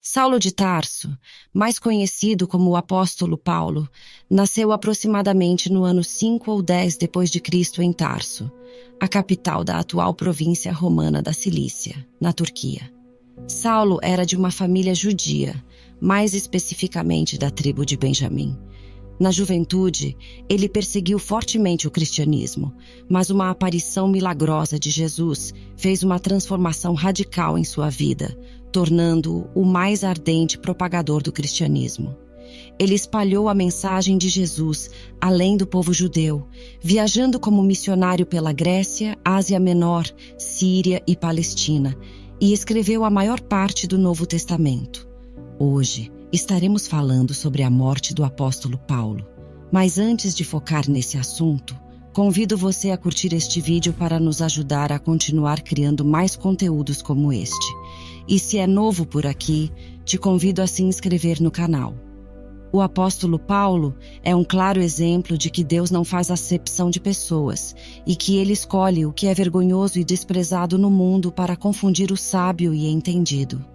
Saulo de Tarso, mais conhecido como o apóstolo Paulo, nasceu aproximadamente no ano 5 ou 10 depois de Cristo em Tarso, a capital da atual província romana da Cilícia, na Turquia. Saulo era de uma família judia, mais especificamente da tribo de Benjamim. Na juventude, ele perseguiu fortemente o cristianismo, mas uma aparição milagrosa de Jesus fez uma transformação radical em sua vida, tornando-o o mais ardente propagador do cristianismo. Ele espalhou a mensagem de Jesus além do povo judeu, viajando como missionário pela Grécia, Ásia Menor, Síria e Palestina, e escreveu a maior parte do Novo Testamento. Hoje, estaremos falando sobre a morte do apóstolo Paulo. Mas antes de focar nesse assunto, convido você a curtir este vídeo para nos ajudar a continuar criando mais conteúdos como este. E se é novo por aqui, te convido a se inscrever no canal. O apóstolo Paulo é um claro exemplo de que Deus não faz acepção de pessoas e que ele escolhe o que é vergonhoso e desprezado no mundo para confundir o sábio e entendido.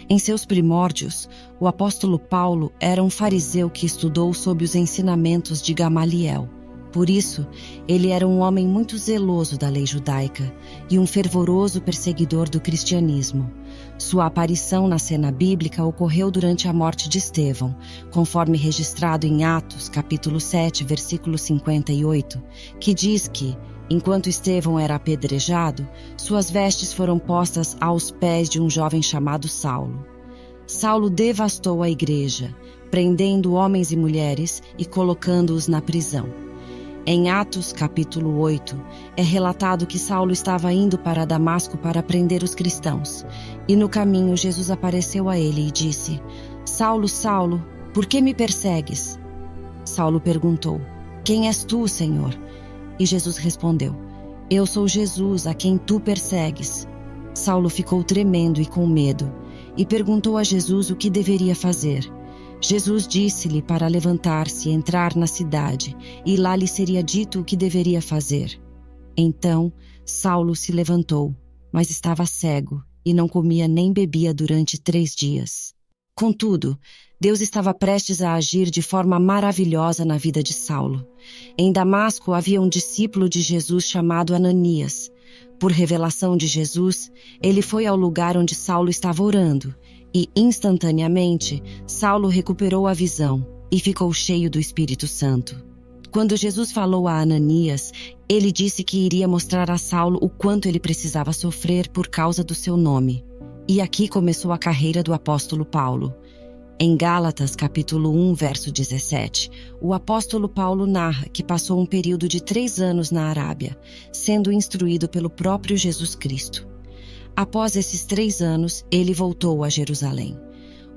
Em seus primórdios, o apóstolo Paulo era um fariseu que estudou sob os ensinamentos de Gamaliel. Por isso, ele era um homem muito zeloso da lei judaica e um fervoroso perseguidor do cristianismo. Sua aparição na cena bíblica ocorreu durante a morte de Estevão, conforme registrado em Atos, capítulo 7, versículo 58, que diz que, enquanto Estevão era apedrejado, suas vestes foram postas aos pés de um jovem chamado Saulo. Saulo devastou a igreja, prendendo homens e mulheres e colocando-os na prisão. Em Atos, capítulo 8, é relatado que Saulo estava indo para Damasco para prender os cristãos. E no caminho, Jesus apareceu a ele e disse: Saulo, Saulo, por que me persegues? Saulo perguntou: Quem és tu, Senhor? E Jesus respondeu: Eu sou Jesus, a quem tu persegues. Saulo ficou tremendo e com medo, e perguntou a Jesus o que deveria fazer. Jesus disse-lhe para levantar-se e entrar na cidade, e lá lhe seria dito o que deveria fazer. Então, Saulo se levantou, mas estava cego, e não comia nem bebia durante 3 dias. Contudo, Deus estava prestes a agir de forma maravilhosa na vida de Saulo. Em Damasco havia um discípulo de Jesus chamado Ananias. Por revelação de Jesus, ele foi ao lugar onde Saulo estava orando, e, instantaneamente, Saulo recuperou a visão e ficou cheio do Espírito Santo. Quando Jesus falou a Ananias, ele disse que iria mostrar a Saulo o quanto ele precisava sofrer por causa do seu nome. E aqui começou a carreira do apóstolo Paulo. Em Gálatas, capítulo 1, verso 17, o apóstolo Paulo narra que passou um período de 3 anos na Arábia, sendo instruído pelo próprio Jesus Cristo. Após esses 3 anos, ele voltou a Jerusalém.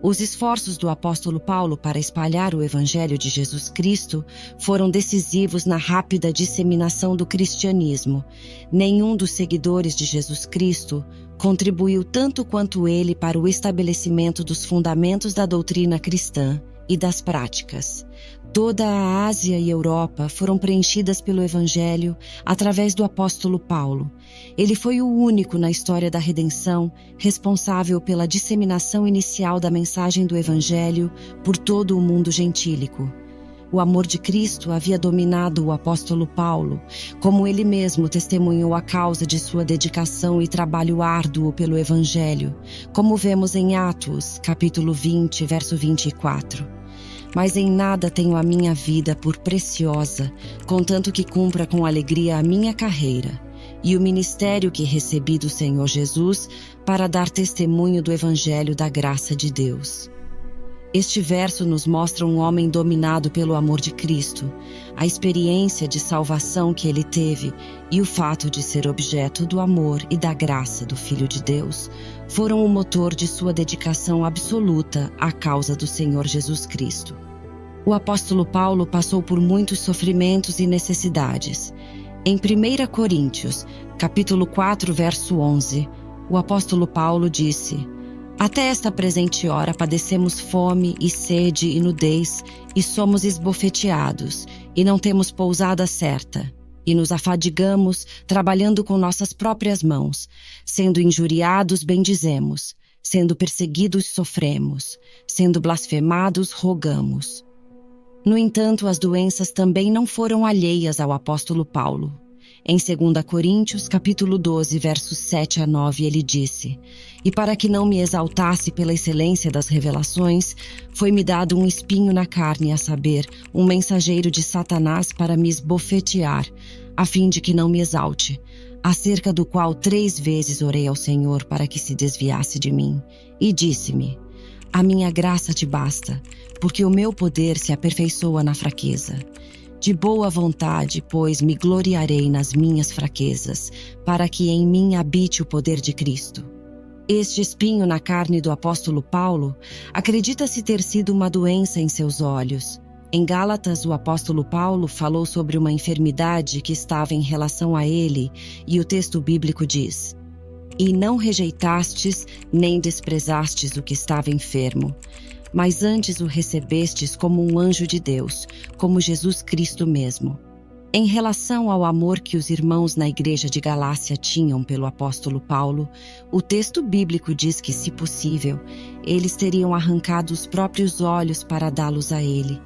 Os esforços do apóstolo Paulo para espalhar o evangelho de Jesus Cristo foram decisivos na rápida disseminação do cristianismo. Nenhum dos seguidores de Jesus Cristo contribuiu tanto quanto ele para o estabelecimento dos fundamentos da doutrina cristã e das práticas. Toda a Ásia e Europa foram preenchidas pelo Evangelho através do apóstolo Paulo. Ele foi o único na história da redenção responsável pela disseminação inicial da mensagem do Evangelho por todo o mundo gentílico. O amor de Cristo havia dominado o apóstolo Paulo, como ele mesmo testemunhou a causa de sua dedicação e trabalho árduo pelo Evangelho, como vemos em Atos, capítulo 20, verso 24. Mas em nada tenho a minha vida por preciosa, contanto que cumpra com alegria a minha carreira e o ministério que recebi do Senhor Jesus para dar testemunho do Evangelho da graça de Deus. Este verso nos mostra um homem dominado pelo amor de Cristo, a experiência de salvação que ele teve e o fato de ser objeto do amor e da graça do Filho de Deus foram o motor de sua dedicação absoluta à causa do Senhor Jesus Cristo. O apóstolo Paulo passou por muitos sofrimentos e necessidades. Em 1 Coríntios, capítulo 4, verso 11, o apóstolo Paulo disse: Até esta presente hora padecemos fome e sede e nudez, e somos esbofeteados, e não temos pousada certa, e nos afadigamos, trabalhando com nossas próprias mãos. Sendo injuriados, bendizemos. Sendo perseguidos, sofremos. Sendo blasfemados, rogamos. No entanto, as doenças também não foram alheias ao apóstolo Paulo. Em 2 Coríntios, capítulo 12, versos 7 a 9, ele disse: E para que não me exaltasse pela excelência das revelações, foi-me dado um espinho na carne, a saber, um mensageiro de Satanás para me esbofetear, a fim de que não me exalte, acerca do qual 3 vezes orei ao Senhor para que se desviasse de mim. E disse-me: A minha graça te basta, porque o meu poder se aperfeiçoa na fraqueza. De boa vontade, pois, me gloriarei nas minhas fraquezas, para que em mim habite o poder de Cristo. Este espinho na carne do apóstolo Paulo acredita-se ter sido uma doença em seus olhos. Em Gálatas, o apóstolo Paulo falou sobre uma enfermidade que estava em relação a ele, e o texto bíblico diz: E não rejeitastes, nem desprezastes o que estava enfermo, mas antes o recebestes como um anjo de Deus, como Jesus Cristo mesmo. Em relação ao amor que os irmãos na igreja de Galácia tinham pelo apóstolo Paulo, o texto bíblico diz que, se possível, eles teriam arrancado os próprios olhos para dá-los a ele.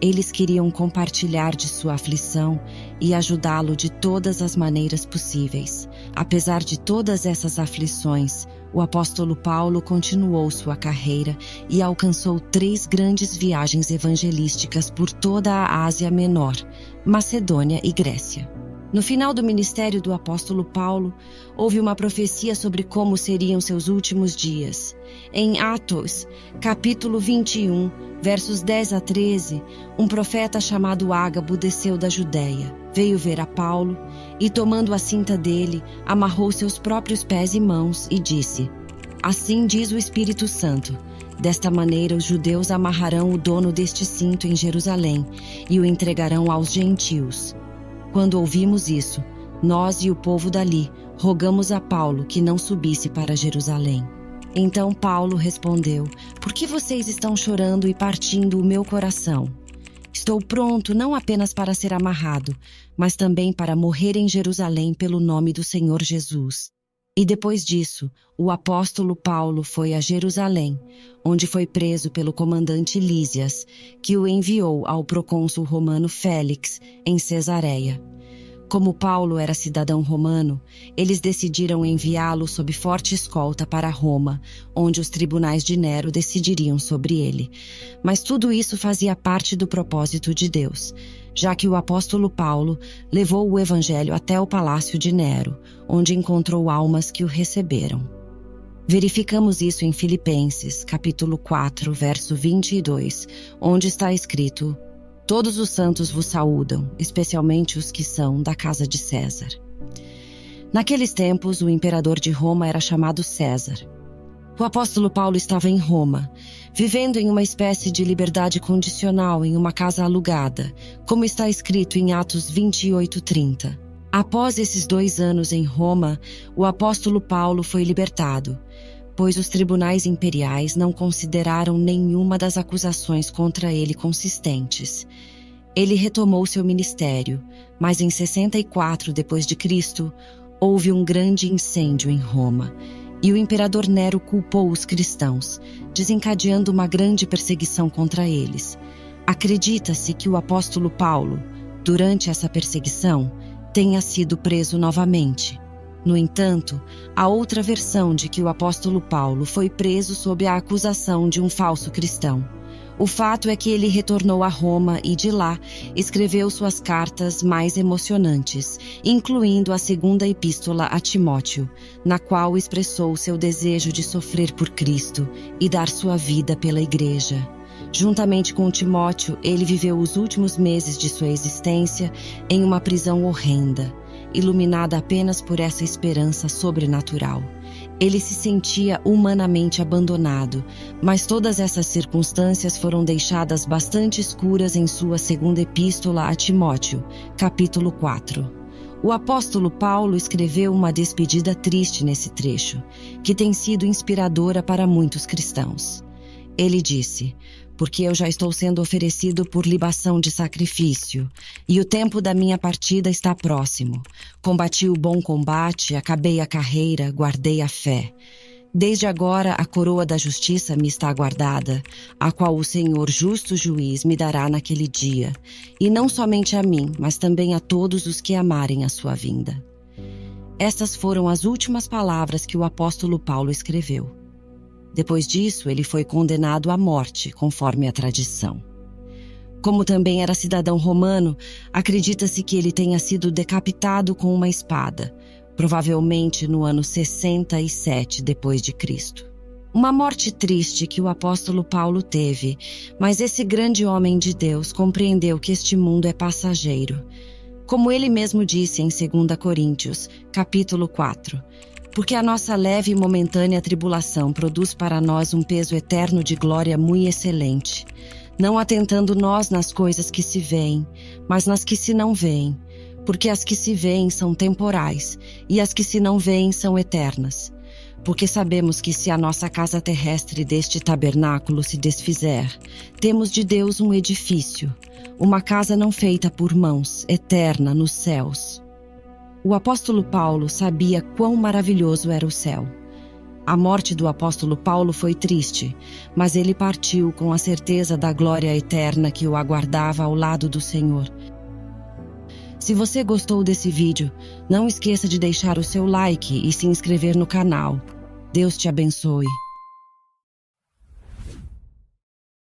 Eles queriam compartilhar de sua aflição e ajudá-lo de todas as maneiras possíveis. Apesar de todas essas aflições, o apóstolo Paulo continuou sua carreira e alcançou 3 grandes viagens evangelísticas por toda a Ásia Menor, Macedônia e Grécia. No final do ministério do apóstolo Paulo, houve uma profecia sobre como seriam seus últimos dias. Em Atos, capítulo 21, versos 10 a 13, um profeta chamado Ágabo desceu da Judéia, veio ver a Paulo e, tomando a cinta dele, amarrou seus próprios pés e mãos e disse: Assim diz o Espírito Santo, desta maneira os judeus amarrarão o dono deste cinto em Jerusalém e o entregarão aos gentios. Quando ouvimos isso, nós e o povo dali rogamos a Paulo que não subisse para Jerusalém. Então Paulo respondeu: Por que vocês estão chorando e partindo o meu coração? Estou pronto não apenas para ser amarrado, mas também para morrer em Jerusalém pelo nome do Senhor Jesus. E depois disso, o apóstolo Paulo foi a Jerusalém, onde foi preso pelo comandante Lísias, que o enviou ao procônsul romano Félix, em Cesareia. Como Paulo era cidadão romano, eles decidiram enviá-lo sob forte escolta para Roma, onde os tribunais de Nero decidiriam sobre ele. Mas tudo isso fazia parte do propósito de Deus, já que o apóstolo Paulo levou o evangelho até o palácio de Nero, onde encontrou almas que o receberam. Verificamos isso em Filipenses, capítulo 4, verso 22, onde está escrito: Todos os santos vos saúdam, especialmente os que são da casa de César. Naqueles tempos, o imperador de Roma era chamado César. O apóstolo Paulo estava em Roma, vivendo em uma espécie de liberdade condicional em uma casa alugada, como está escrito em Atos 28:30. Após esses 2 anos em Roma, o apóstolo Paulo foi libertado, pois os tribunais imperiais não consideraram nenhuma das acusações contra ele consistentes. Ele retomou seu ministério, mas em 64 d.C., houve um grande incêndio em Roma, e o imperador Nero culpou os cristãos, desencadeando uma grande perseguição contra eles. Acredita-se que o apóstolo Paulo, durante essa perseguição, tenha sido preso novamente. No entanto, há outra versão de que o apóstolo Paulo foi preso sob a acusação de um falso cristão. O fato é que ele retornou a Roma e de lá escreveu suas cartas mais emocionantes, incluindo a 2ª epístola a Timóteo, na qual expressou seu desejo de sofrer por Cristo e dar sua vida pela igreja. Juntamente com Timóteo, ele viveu os últimos meses de sua existência em uma prisão horrenda, iluminada apenas por essa esperança sobrenatural. Ele se sentia humanamente abandonado, mas todas essas circunstâncias foram deixadas bastante escuras em sua 2ª epístola a Timóteo, capítulo 4. O apóstolo Paulo escreveu uma despedida triste nesse trecho, que tem sido inspiradora para muitos cristãos. Ele disse: porque eu já estou sendo oferecido por libação de sacrifício, e o tempo da minha partida está próximo. Combati o bom combate, acabei a carreira, guardei a fé. Desde agora a coroa da justiça me está guardada, a qual o Senhor justo juiz me dará naquele dia, e não somente a mim, mas também a todos os que amarem a sua vinda. Estas foram as últimas palavras que o apóstolo Paulo escreveu. Depois disso, ele foi condenado à morte, conforme a tradição. Como também era cidadão romano, acredita-se que ele tenha sido decapitado com uma espada, provavelmente no ano 67 depois de Cristo. Uma morte triste que o apóstolo Paulo teve, mas esse grande homem de Deus compreendeu que este mundo é passageiro. Como ele mesmo disse em 2 Coríntios, capítulo 4, porque a nossa leve e momentânea tribulação produz para nós um peso eterno de glória muito excelente, não atentando nós nas coisas que se veem, mas nas que se não veem, porque as que se veem são temporais e as que se não veem são eternas. Porque sabemos que se a nossa casa terrestre deste tabernáculo se desfizer, temos de Deus um edifício, uma casa não feita por mãos, eterna nos céus. O apóstolo Paulo sabia quão maravilhoso era o céu. A morte do apóstolo Paulo foi triste, mas ele partiu com a certeza da glória eterna que o aguardava ao lado do Senhor. Se você gostou desse vídeo, não esqueça de deixar o seu like e se inscrever no canal. Deus te abençoe.